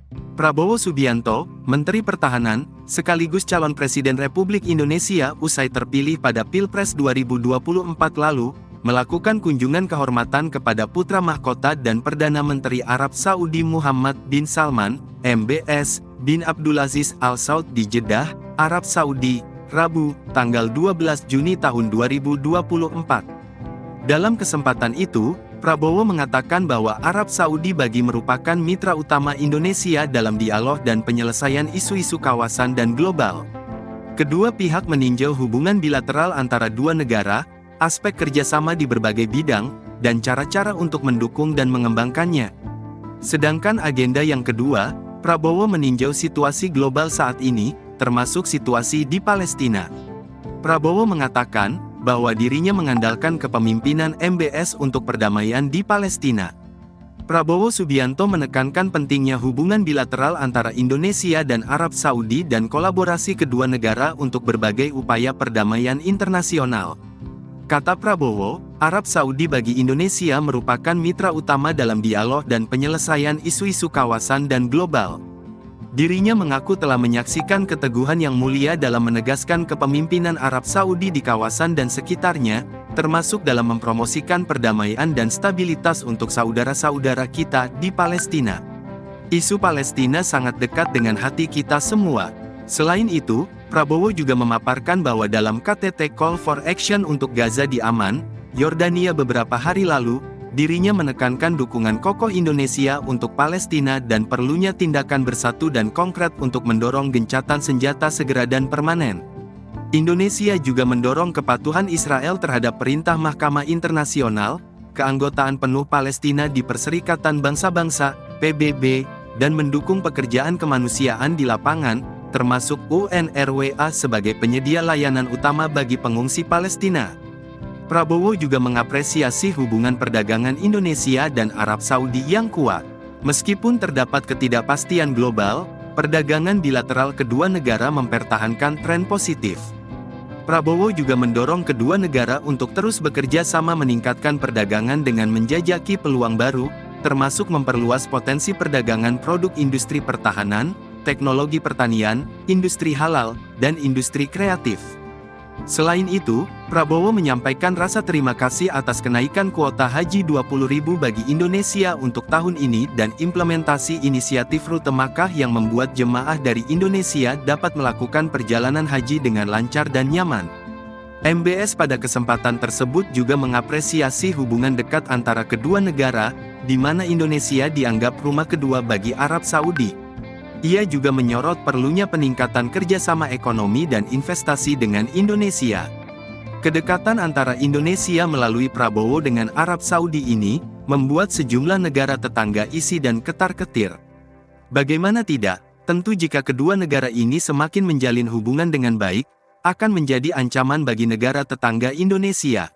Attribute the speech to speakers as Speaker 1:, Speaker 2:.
Speaker 1: Prabowo Subianto, Menteri Pertahanan, sekaligus calon Presiden Republik Indonesia usai terpilih pada Pilpres 2024 lalu, melakukan kunjungan kehormatan kepada putra mahkota dan Perdana Menteri Arab Saudi Muhammad bin Salman, MBS, bin Abdulaziz Al Saud di Jeddah, Arab Saudi, Rabu, tanggal 12 Juni tahun 2024. Dalam kesempatan itu, Prabowo mengatakan bahwa Arab Saudi bagi merupakan mitra utama Indonesia dalam dialog dan penyelesaian isu-isu kawasan dan global. Kedua pihak meninjau hubungan bilateral antara dua negara, aspek kerjasama di berbagai bidang, dan cara-cara untuk mendukung dan mengembangkannya. Sedangkan agenda yang kedua, Prabowo meninjau situasi global saat ini, termasuk situasi di Palestina. Prabowo mengatakan bahwa dirinya mengandalkan kepemimpinan MBS untuk perdamaian di Palestina. Prabowo Subianto menekankan pentingnya hubungan bilateral antara Indonesia dan Arab Saudi dan kolaborasi kedua negara untuk berbagai upaya perdamaian internasional. Kata Prabowo, Arab Saudi bagi Indonesia merupakan mitra utama dalam dialog dan penyelesaian isu-isu kawasan dan global. Dirinya mengaku telah menyaksikan keteguhan yang mulia dalam menegaskan kepemimpinan Arab Saudi di kawasan dan sekitarnya, termasuk dalam mempromosikan perdamaian dan stabilitas untuk saudara-saudara kita di Palestina. Isu Palestina sangat dekat dengan hati kita semua. Selain itu, Prabowo juga memaparkan bahwa dalam KTT Call for Action untuk Gaza di Amman, Yordania beberapa hari lalu, dirinya menekankan dukungan kokoh Indonesia untuk Palestina dan perlunya tindakan bersatu dan konkret untuk mendorong gencatan senjata segera dan permanen. Indonesia juga mendorong kepatuhan Israel terhadap perintah Mahkamah Internasional, keanggotaan penuh Palestina di Perserikatan Bangsa-Bangsa, PBB, dan mendukung pekerjaan kemanusiaan di lapangan, termasuk UNRWA sebagai penyedia layanan utama bagi pengungsi Palestina. Prabowo juga mengapresiasi hubungan perdagangan Indonesia dan Arab Saudi yang kuat. Meskipun terdapat ketidakpastian global, perdagangan bilateral kedua negara mempertahankan tren positif. Prabowo juga mendorong kedua negara untuk terus bekerja sama meningkatkan perdagangan dengan menjajaki peluang baru, termasuk memperluas potensi perdagangan produk industri pertahanan, teknologi pertanian, industri halal, dan industri kreatif. Selain itu, Prabowo menyampaikan rasa terima kasih atas kenaikan kuota haji 20.000 bagi Indonesia untuk tahun ini dan implementasi inisiatif Rute Makkah yang membuat jemaah dari Indonesia dapat melakukan perjalanan haji dengan lancar dan nyaman. MBS pada kesempatan tersebut juga mengapresiasi hubungan dekat antara kedua negara, di mana Indonesia dianggap rumah kedua bagi Arab Saudi. Ia juga menyorot perlunya peningkatan kerjasama ekonomi dan investasi dengan Indonesia. Kedekatan antara Indonesia melalui Prabowo dengan Arab Saudi ini, membuat sejumlah negara tetangga isi dan ketar-ketir. Bagaimana tidak, tentu jika kedua negara ini semakin menjalin hubungan dengan baik, akan menjadi ancaman bagi negara tetangga Indonesia.